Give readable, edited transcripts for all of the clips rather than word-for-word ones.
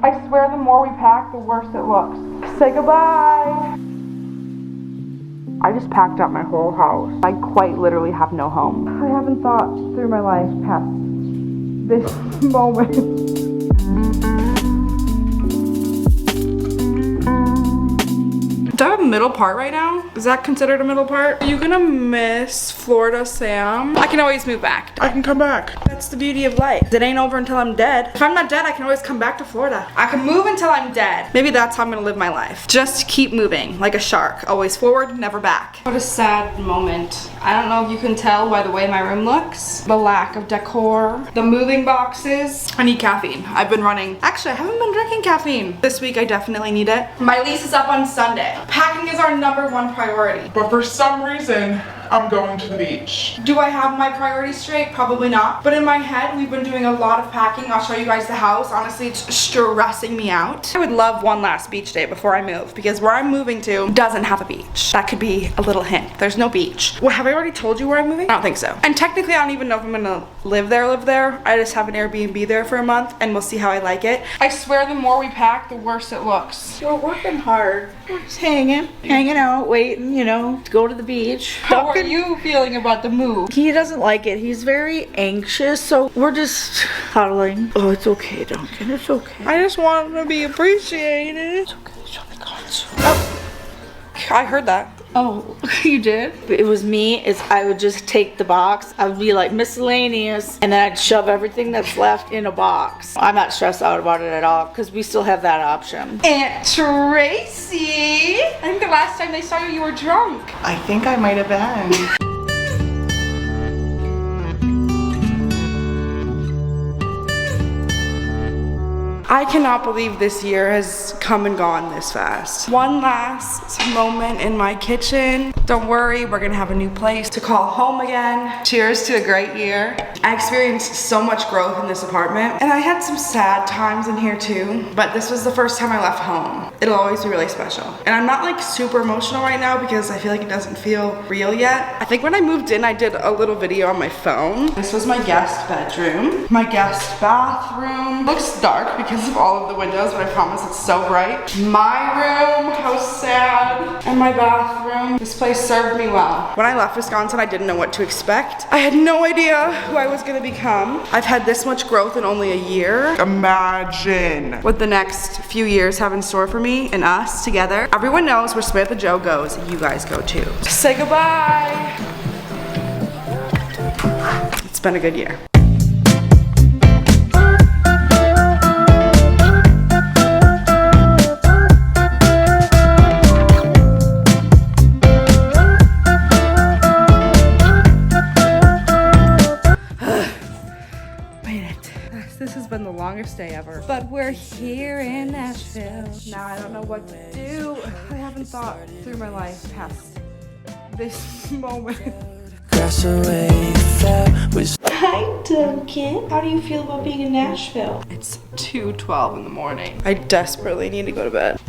I swear the more we pack, the worse it looks. Say goodbye. I just packed up my whole house. I quite literally have no home. I haven't thought through my life past this moment. Do I have a middle part right now? Is that considered a middle part? Are you gonna miss Florida, Sam? I can always move back. I can come back. That's the beauty of life. It ain't over until I'm dead. If I'm not dead, I can always come back to Florida. I can move until I'm dead. Maybe that's how I'm gonna live my life. Just keep moving, like a shark. Always forward, never back. What a sad moment. I don't know if you can tell by the way my room looks. The lack of decor. The moving boxes. I need caffeine. I've been running. Actually, I haven't been drinking caffeine. This week I definitely need it. My lease is up on Sunday. Packing is our #1 priority. But for some reason, I'm going to the beach. Do I have my priorities straight? Probably not. But in my head, we've been doing a lot of packing. I'll show you guys the house. Honestly, it's stressing me out. I would love one last beach day before I move because where I'm moving to doesn't have a beach. That could be a little hint. There's no beach. Well, have I already told you where I'm moving? I don't think so. And technically, I don't even know if I'm gonna live there. I just have an Airbnb there for a month and we'll see how I like it. I swear the more we pack, the worse it looks. We're working hard. We're just hanging out, waiting, you know, to go to the beach. How are you feeling about the move? He doesn't like it. He's very anxious, so we're just cuddling. Oh, it's okay, Duncan. It's okay. I just want him to be appreciated. It's okay. Show me cards. Oh, I heard that. Oh, you did? It was me. I would just take the box. I would be like miscellaneous, and then I'd shove everything that's left in a box. I'm not stressed out about it at all because we still have that option. Aunt Tracy! I think the last time they saw you, you were drunk. I think I might have been. I cannot believe this year has come and gone this fast. One last moment in my kitchen. Don't worry, we're gonna have a new place to call home again. Cheers to a great year. I experienced so much growth in this apartment, and I had some sad times in here too, but this was the first time I left home. It'll always be really special. And I'm not like super emotional right now because I feel like it doesn't feel real yet. I think when I moved in, I did a little video on my phone. This was my guest bedroom. My guest bathroom. Looks dark because of all of the windows, but I promise it's so bright. My room, how sad. And my bathroom. This place served me well. When I left Wisconsin, I didn't know what to expect. I had no idea who I was gonna become. I've had this much growth in only a year. Imagine what the next few years have in store for me and us together. Everyone knows where Samantha Joe goes, you guys go too. Say goodbye. It's been a good year. This has been the longest day ever. But we're here in Nashville. Now I don't know what to do. I haven't thought through my life past this moment. Hi, Duncan. How do you feel about being in Nashville? It's 2:12 in the morning. I desperately need to go to bed.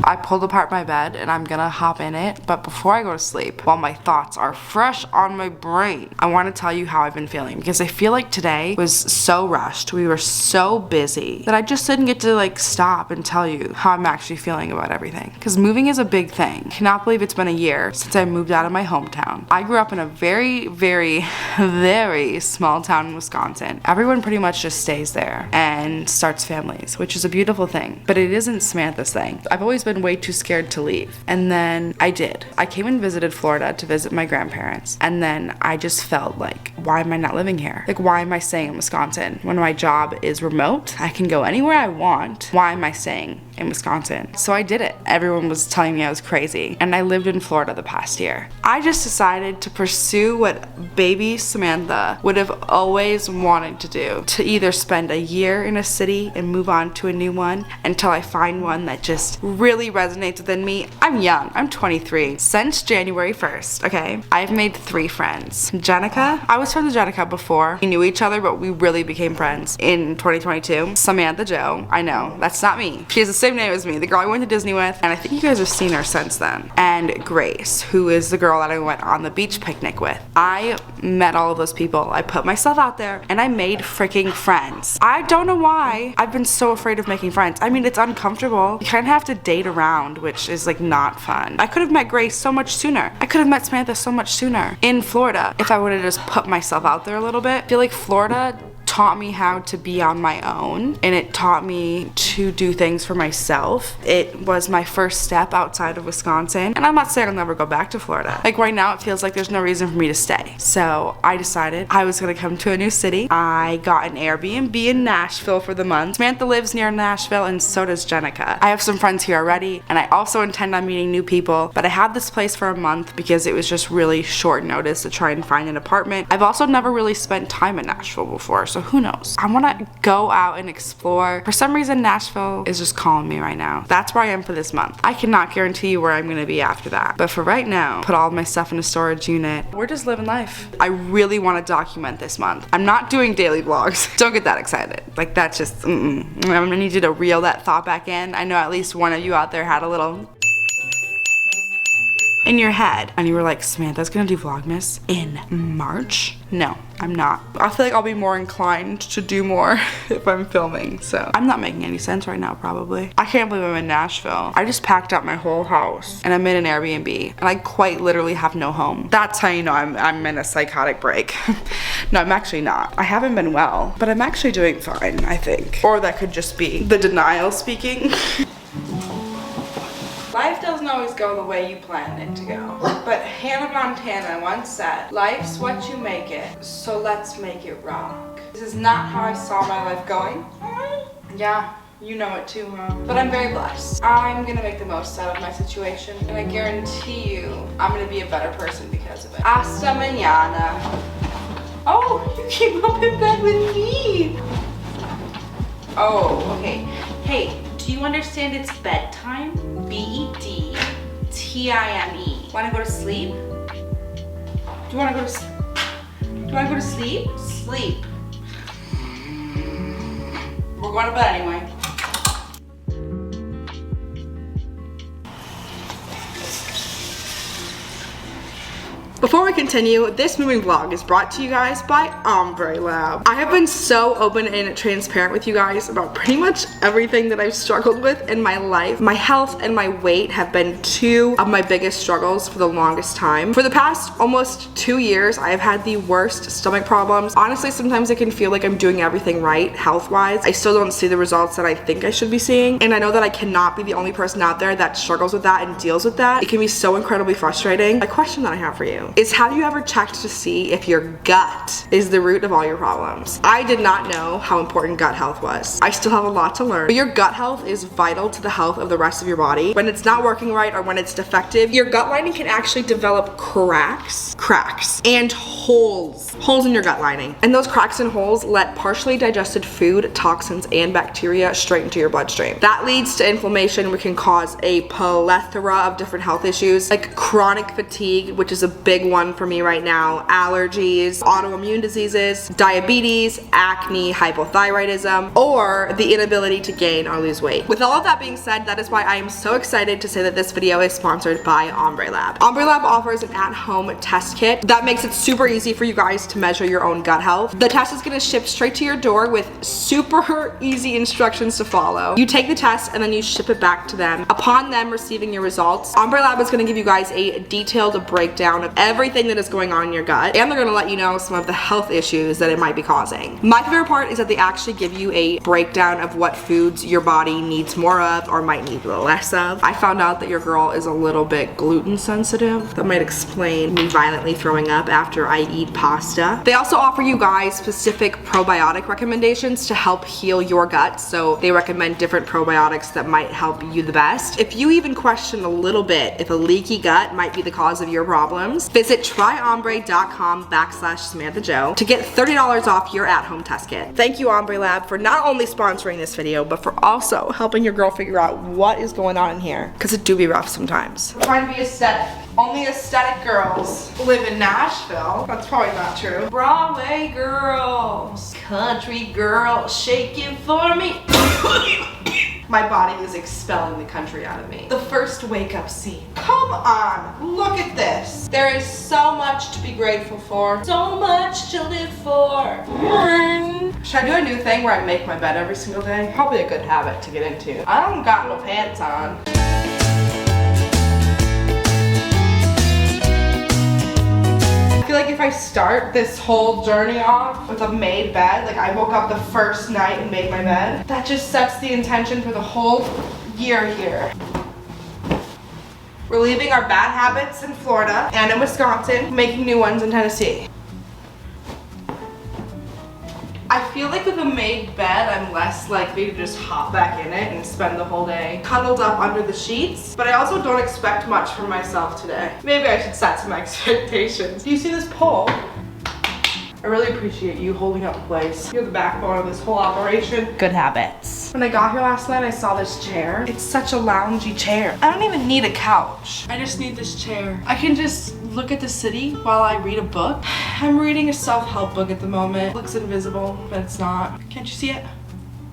I pulled apart my bed and I'm gonna hop in it, but before I go to sleep, while my thoughts are fresh on my brain, I want to tell you how I've been feeling because I feel like today was so rushed. We were so busy that I just didn't get to like stop and tell you how I'm actually feeling about everything. Because moving is a big thing. I cannot believe it's been a year since I moved out of my hometown. I grew up in a very, very, very small town in Wisconsin. Everyone pretty much just stays there and starts families, which is a beautiful thing, but it isn't Samantha's thing. I've always been way too scared to leave. And then I did. I came and visited Florida to visit my grandparents. And then I just felt like, why am I not living here? Like, why am I staying in Wisconsin when my job is remote? I can go anywhere I want. Why am I staying in Wisconsin? So I did it. Everyone was telling me I was crazy. And I lived in Florida the past year. I just decided to pursue what baby Samantha would have always wanted to do. To either spend a year in a city and move on to a new one until I find one that just really resonates within me. I'm young. I'm 23. Since January 1st, okay, I've made 3 friends. Jenica. I was friends with Jenica before. We knew each other, but we really became friends in 2022. Samantha Joe. I know. That's not me. She has a Same name as me, the girl I went to Disney with, and I think you guys have seen her since then. And Grace, who is the girl that I went on the beach picnic with. I met all of those people. I put myself out there and I made freaking friends. I don't know why I've been so afraid of making friends. I mean, it's uncomfortable. You kind of have to date around, which is like not fun. I could have met Grace so much sooner. I could have met Samantha so much sooner in Florida if I would have just put myself out there a little bit. I feel like Florida taught me how to be on my own, and it taught me to do things for myself. It was my first step outside of Wisconsin, and I'm not saying I'll never go back to Florida. Like right now it feels like there's no reason for me to stay. So I decided I was gonna come to a new city. I got an Airbnb in Nashville for the month. Samantha lives near Nashville and so does Jenica. I have some friends here already, and I also intend on meeting new people, but I had this place for a month because it was just really short notice to try and find an apartment. I've also never really spent time in Nashville before, so who knows? I wanna go out and explore. For some reason, Nashville is just calling me right now. That's where I am for this month. I cannot guarantee you where I'm gonna be after that. But for right now, put all of my stuff in a storage unit. We're just living life. I really wanna document this month. I'm not doing daily vlogs. Don't get that excited. Like that's just, I'm gonna need you to reel that thought back in. I know at least one of you out there had a little in your head and you were like, Samantha's gonna do Vlogmas in March? No, I'm not. I feel like I'll be more inclined to do more if I'm filming, so I'm not making any sense right now probably. I can't believe I'm in Nashville. I just packed up my whole house and I'm in an Airbnb and I quite literally have no home. That's how you know I'm in a psychotic break. No, I'm actually not. I haven't been well, but I'm actually doing fine, I think. Or that could just be the denial speaking. Life doesn't always go the way you planned it to go. But Hannah Montana once said, life's what you make it, so let's make it rock. This is not how I saw my life going. Yeah, you know it too, huh? But I'm very blessed. I'm gonna make the most out of my situation, and I guarantee you, I'm gonna be a better person because of it. Hasta mañana. Oh, you came up in bed with me. Oh, okay. Hey, do you understand it's bedtime? bedtime. Wanna go to sleep? Do you wanna go to sleep? Sleep. We're going to bed anyway. Before we continue, this moving vlog is brought to you guys by Ombre Lab. I have been so open and transparent with you guys about pretty much everything that I've struggled with in my life. My health and my weight have been two of my biggest struggles for the longest time. For the past almost 2 years, I have had the worst stomach problems. Honestly, sometimes it can feel like I'm doing everything right health-wise. I still don't see the results that I think I should be seeing, and I know that I cannot be the only person out there that struggles with that and deals with that. It can be so incredibly frustrating. A question that I have for you is, have you ever checked to see if your gut is the root of all your problems? I did not know how important gut health was. I still have a lot to learn, but your gut health is vital to the health of the rest of your body. When it's not working right or when it's defective, your gut lining can actually develop cracks, and holes in your gut lining. And those cracks and holes let partially digested food, toxins, and bacteria straight into your bloodstream. That leads to inflammation, which can cause a plethora of different health issues like chronic fatigue, which is a big one for me right now, allergies, autoimmune diseases, diabetes, acne, hypothyroidism, or the inability to gain or lose weight. With all of that being said, that is why I am so excited to say that this video is sponsored by Ombre Lab. Ombre Lab offers an at-home test kit that makes it super easy for you guys to measure your own gut health. The test is gonna ship straight to your door with super easy instructions to follow. You take the test and then you ship it back to them. Upon them receiving your results, Ombre Lab is gonna give you guys a detailed breakdown of everything that is going on in your gut, and they're gonna let you know some of the health issues that it might be causing. My favorite part is that they actually give you a breakdown of what foods your body needs more of or might need less of. I found out that your girl is a little bit gluten sensitive. That might explain me violently throwing up after I eat pasta. They also offer you guys specific probiotic recommendations to help heal your gut, so they recommend different probiotics that might help you the best. If you even question a little bit if a leaky gut might be the cause of your problems, visit tryombre.com/Samantha Jo to get $30 off your at-home test kit. Thank you, Ombre Lab, for not only sponsoring this video, but for also helping your girl figure out what is going on in here, because it do be rough sometimes. I'm trying to be aesthetic. Only aesthetic girls live in Nashville. That's probably not true. Broadway girls, country girls, shaking for me. My body is expelling the country out of me. The first wake up scene. Come on, look at this. There is so much to be grateful for. So much to live for. Should I do a new thing where I make my bed every single day? Probably a good habit to get into. I don't got no pants on. I feel like if I start this whole journey off with a made bed, like I woke up the first night and made my bed, that just sets the intention for the whole year here. We're leaving our bad habits in Florida and in Wisconsin, making new ones in Tennessee. I feel like with a made bed, I'm less likely to just hop back in it and spend the whole day cuddled up under the sheets. But I also don't expect much from myself today. Maybe I should set some expectations. Do you see this pole? I really appreciate you holding up the place. You're the backbone of this whole operation. Good habits. When I got here last night, I saw this chair. It's such a loungy chair. I don't even need a couch. I just need this chair. I can just look at the city while I read a book. I'm reading a self-help book at the moment. It looks invisible, but it's not. Can't you see it?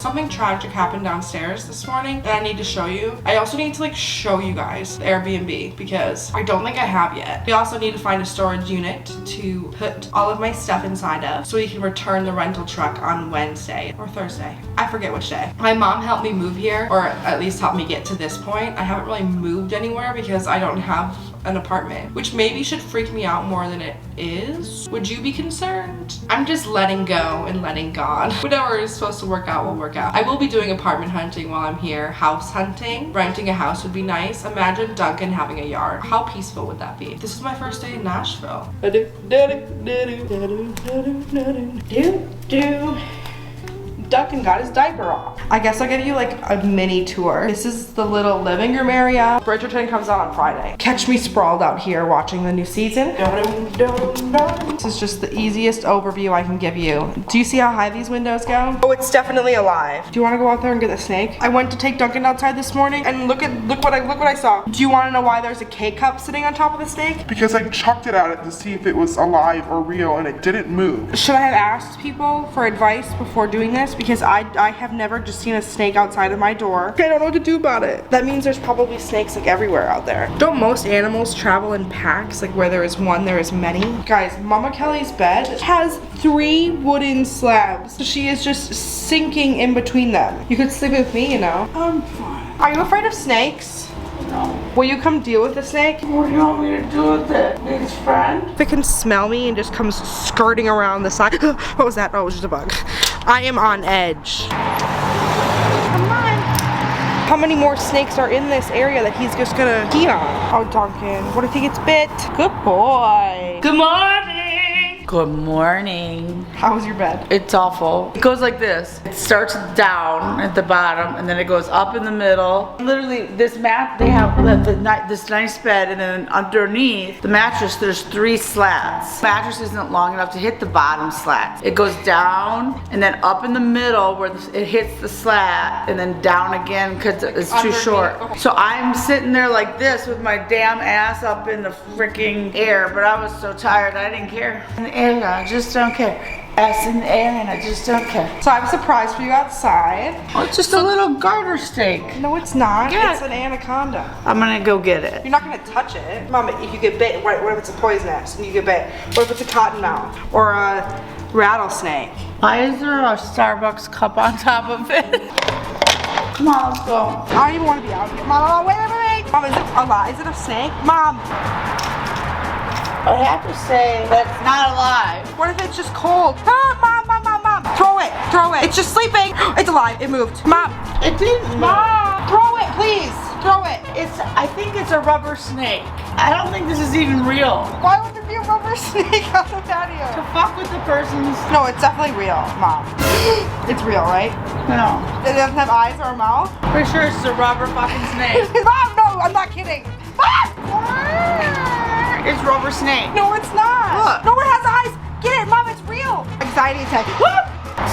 Something tragic happened downstairs this morning that I need to show you. I also need to like show you guys the Airbnb because I don't think I have yet. We also need to find a storage unit to put all of my stuff inside of so we can return the rental truck on Wednesday or Thursday. I forget which day. My mom helped me move here, or at least helped me get to this point. I haven't really moved anywhere because I don't have an apartment, which maybe should freak me out more than it is. Would you be concerned? I'm just letting go and letting God. Whatever is supposed to work out will work out. I will be doing apartment hunting while I'm here. House hunting. Renting a house would be nice. Imagine Duncan having a yard. How peaceful would that be? This is my first day in Nashville. Duncan got his diaper off. I guess I'll give you like a mini tour. This is the little living room area. Bridgerton comes out on Friday. Catch me sprawled out here watching the new season. This is just the easiest overview I can give you. Do you see how high these windows go? Oh, it's definitely alive. Do you want to go out there and get the snake? I went to take Duncan outside this morning and look what I saw. Do you want to know why there's a K-cup sitting on top of the snake? Because I chucked it at it to see if it was alive or real and it didn't move. Should I have asked people for advice before doing this? Because I have never just seen a snake outside of my door. I don't know what to do about it. That means there's probably snakes like everywhere out there. Don't most animals travel in packs? Like where there is one, there is many? Guys, Mama Kelly's bed has 3 wooden slabs. So she is just sinking in between them. You could sleep with me, you know. I'm fine. Are you afraid of snakes? No. Will you come deal with the snake? What do you want me to do with it? His friend? If it can smell me and just comes skirting around the side. What was that? Oh, it was just a bug. I am on edge. Come on. How many more snakes are in this area that he's just gonna pee on? Oh, Duncan, what if he gets bit? Good boy. Good morning. Good morning. How was your bed? It's awful. It goes like this. It starts down at the bottom and then it goes up in the middle. Literally, this mat, they have this nice bed, and then underneath the mattress, there's 3 slats. The mattress isn't long enough to hit the bottom slats. It goes down and then up in the middle where it hits the slat, and then down again because it's too short. Okay. So I'm sitting there like this with my damn ass up in the freaking air, but I was so tired I didn't care. I just don't care. Ass in the air and I just don't care. So I have a surprise for you outside. Oh, it's just a little garter snake. No, it's not. Yeah. It's an anaconda. I'm gonna go get it. You're not gonna touch it. Mama, if you get bit, what if it's a poisonous and you get bit? What if it's a cottonmouth or a rattlesnake? Why is there a Starbucks cup on top of it? Come on, let's go. I don't even want to be out here. Mom, wait. Mom, is it alive? Is it a snake? Mom. I have to say that's not alive. What if it's just cold? Ah, Mom. Throw it. It's just sleeping. It's alive. It moved. Mom. It didn't move. Mom. Throw it, please. Throw it. I think it's a rubber snake. I don't think this is even real. Why would there be a rubber snake on the patio? To fuck with the person's... No, it's definitely real, Mom. It's real, right? No. It doesn't have eyes or a mouth? Pretty sure it's a rubber fucking snake. Mom, no, I'm not kidding. It's rubber snake. No, it's not. Look. No, it has eyes. Get it, Mom, it's real. Anxiety attack.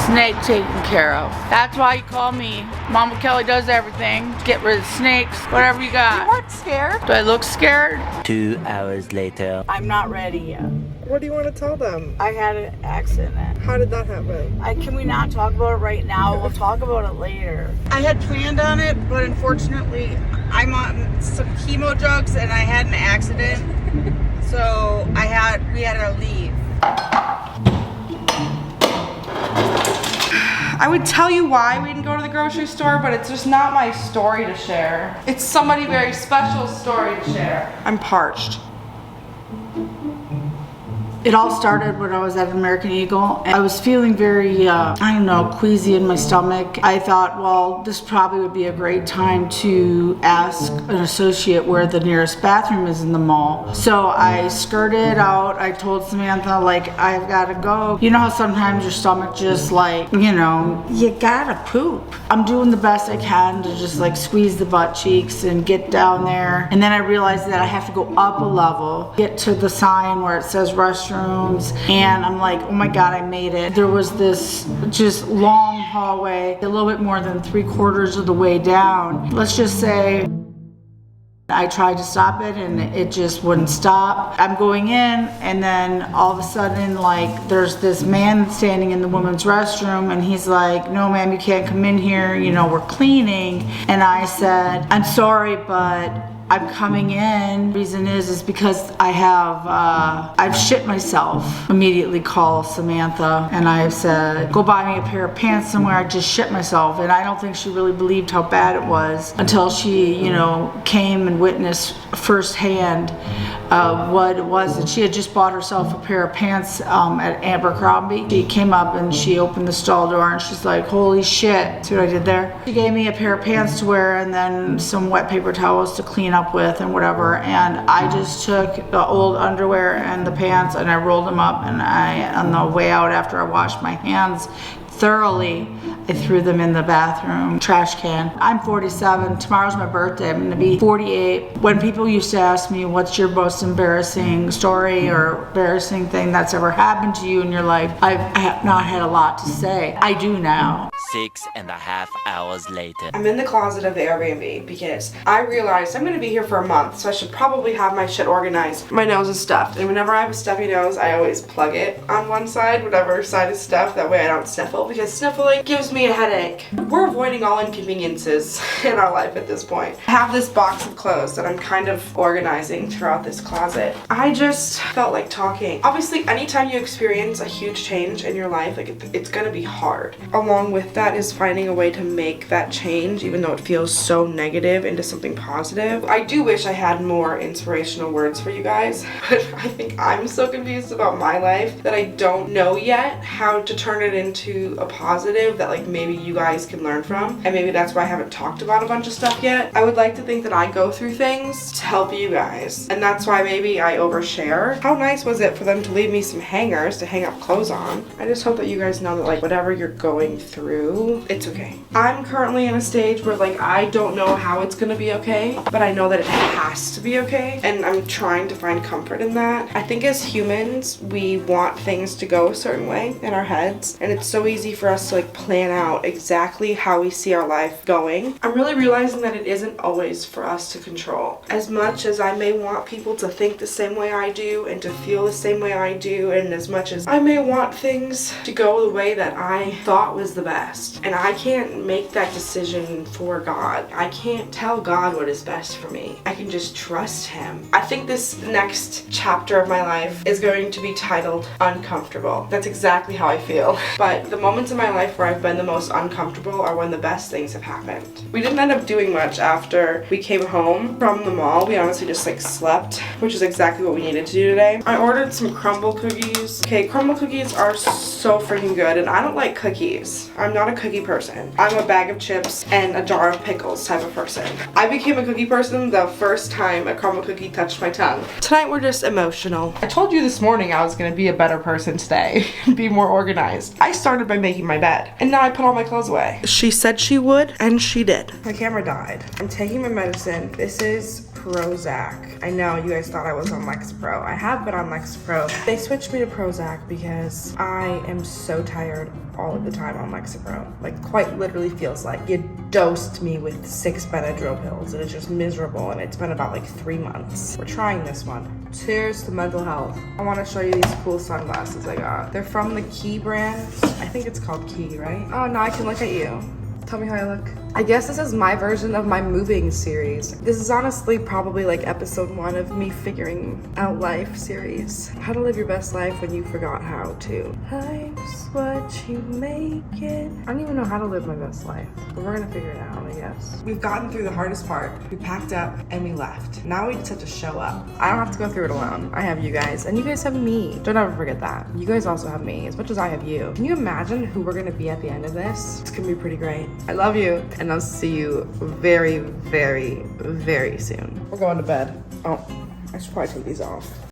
snake taken care of. That's why you call me. Mama Kelly does everything. Get rid of snakes, whatever you got. You weren't scared? Do I look scared? 2 hours later. I'm not ready yet. What do you want to tell them? I had an accident. How did that happen? Can we not talk about it right now? We'll talk about it later. I had planned on it, but unfortunately, I'm on some chemo drugs and I had an accident. So we had to leave. I would tell you why we didn't go to the grocery store, but it's just not my story to share. It's somebody very special story to share. I'm parched. It all started when I was at American Eagle. I was feeling very, queasy in my stomach. I thought, well, this probably would be a great time to ask an associate where the nearest bathroom is in the mall. So I skirted out. I told Samantha, I've got to go. You know how sometimes your stomach just you gotta poop. I'm doing the best I can to just squeeze the butt cheeks and get down there. And then I realized that I have to go up a level, get to the sign where it says restroom. And I'm like, oh my God, I made it. There was this just long hallway, a little bit more than 3/4 of the way down. Let's just say I tried to stop it and it just wouldn't stop. I'm going in and then all of a sudden there's this man standing in the women's restroom and he's like, no ma'am, you can't come in here, we're cleaning. And I said, I'm sorry, but I'm coming in. Reason is because I've shit myself. Immediately call Samantha and I've said, go buy me a pair of pants somewhere. I just shit myself. And I don't think she really believed how bad it was until she, came and witnessed firsthand what it was. And she had just bought herself a pair of pants at Abercrombie. She came up and she opened the stall door and she's like, holy shit. See what I did there? She gave me a pair of pants to wear and then some wet paper towels to clean up with and whatever, and I just took the old underwear and the pants and I rolled them up, and on the way out after I washed my hands thoroughly, I threw them in the bathroom trash can. I'm 47, tomorrow's my birthday, I'm gonna be 48. When people used to ask me, what's your most embarrassing story or embarrassing thing that's ever happened to you in your life, I have not had a lot to say. I do now. 6.5 hours later. I'm in the closet of the Airbnb because I realized I'm going to be here for a month, so I should probably have my shit organized. My nose is stuffed, and whenever I have a stuffy nose, I always plug it on one side, whatever side is stuffed, that way I don't sniffle, because sniffling gives me a headache. We're avoiding all inconveniences in our life at this point. I have this box of clothes that I'm kind of organizing throughout this closet. I just felt like talking. Obviously, anytime you experience a huge change in your life, it's going to be hard. Along with that is finding a way to make that change, even though it feels so negative, into something positive. I do wish I had more inspirational words for you guys, but I think I'm so confused about my life that I don't know yet how to turn it into a positive that maybe you guys can learn from, and maybe that's why I haven't talked about a bunch of stuff yet. I would like to think that I go through things to help you guys, and that's why maybe I overshare. How nice was it for them to leave me some hangers to hang up clothes on? I just hope that you guys know that whatever you're going through, it's okay. I'm currently in a stage where I don't know how it's gonna be okay, but I know that it has to be okay, and I'm trying to find comfort in that. I think as humans, we want things to go a certain way in our heads, and it's so easy for us to plan out exactly how we see our life going. I'm really realizing that it isn't always for us to control. As much as I may want people to think the same way I do and to feel the same way I do, and as much as I may want things to go the way that I thought was the best, and I can't make that decision for God. I can't tell God what is best for me. I can just trust Him. I think this next chapter of my life is going to be titled Uncomfortable. That's exactly how I feel. But the moments in my life where I've been the most uncomfortable are when the best things have happened. We didn't end up doing much after we came home from the mall. We honestly just slept, which is exactly what we needed to do today. I ordered some crumble cookies. Okay, crumble cookies are so freaking good, and I don't like cookies. I'm not a cookie person. I'm a bag of chips and a jar of pickles type of person. I became a cookie person the first time a crumble cookie touched my tongue. Tonight we're just emotional. I told you this morning I was gonna be a better person today and be more organized. I started by making my bed. And now I put all my clothes away. She said she would, and she did. My camera died. I'm taking my medicine. This is Prozac. I know you guys thought I was on Lexapro. I have been on Lexapro. They switched me to Prozac because I am so tired all of the time on Lexapro. Like, quite literally feels like you dosed me with 6 Benadryl pills and it's just miserable, and it's been about like 3 months. We're trying this one. Cheers to mental health. I want to show you these cool sunglasses I got. They're from the Key brand. I think it's called Key, right? Oh, now I can look at you. Tell me how I look. I guess this is my version of my moving series. This is honestly probably like episode 1 of me figuring out life series. How to live your best life when you forgot how to. Life's what you make it. I don't even know how to live my best life, but we're gonna figure it out, I guess. We've gotten through the hardest part. We packed up and we left. Now we just have to show up. I don't have to go through it alone. I have you guys, and you guys have me. Don't ever forget that. You guys also have me, as much as I have you. Can you imagine who we're gonna be at the end of this? It's gonna be pretty great. I love you, and I'll see you very, very, very soon. We're going to bed. Oh, I should probably take these off.